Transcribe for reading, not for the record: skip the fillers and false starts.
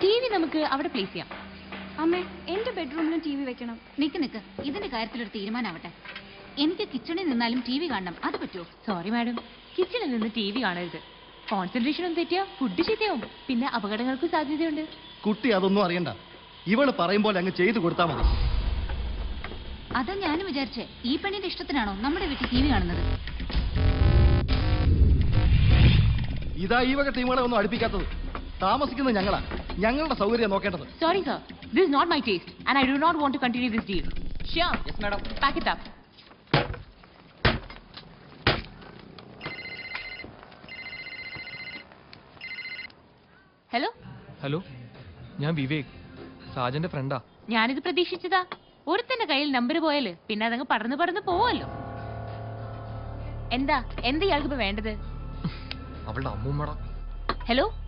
T V നമുക്ക് അവിടെ place ചെയ്യാം. അമ്മേ, എന്റെ ബെഡ്റൂമിലും ടി വി വെക്കണം. നിക്ക് ഇതിന്റെ കാര്യത്തിലൊരു തീരുമാനാവട്ടെ. എനിക്ക് കിച്ചണിൽ നിന്നാലും ടി വി കാണണം. അത് പറ്റുമോ? സോറി മാഡം, കിച്ചണിൽ നിന്ന് ടി വി കാണരുത്. കോൺസെൻട്രേഷൻ ഒന്നും തെറ്റിയാ ഫുഡ് ചീത്തയാവും. പിന്നെ അപകടങ്ങൾക്ക് സാധ്യതയുണ്ട്. കുട്ടി അതൊന്നും അറിയണ്ട. ഇവള് പറയുമ്പോൾ അങ്ങ് ചെയ്തു കൊടുത്താൽ മതി. അതാ ഞാനും വിചാരിച്ചേ. ഈ പെണ്ണിന്റെ ഇഷ്ടത്തിനാണോ നമ്മുടെ വീട്ടിൽ ടി വി കാണുന്നത്? ഇതാ ഈ വക ടീമുകളെ ഒന്നും അടുപ്പിക്കാത്തത്. താമസിക്കുന്നത് ഞങ്ങളാ. ഞങ്ങളുടെ സൗകര്യം നോക്കേണ്ടത്. Sorry sir, this is not my taste and I do not want to continue this deal. Sure. Yes madam. Pack it up. Hello, ഞാൻ വിവേക്, സാജന്റെ ഫ്രണ്ടാ. ഞാനിത് പ്രതീക്ഷിച്ചതാ. ഒരുത്തന്റെ കയ്യിൽ നമ്പർ പോയാല് പിന്നെ അതങ്ങ് പടർന്ന് പോവല്ലോ. എന്താ ഇയാൾക്ക് ഇപ്പൊ വേണ്ടത്? അവളുടെ അമ്മൂമ്മടാ. ഹലോ,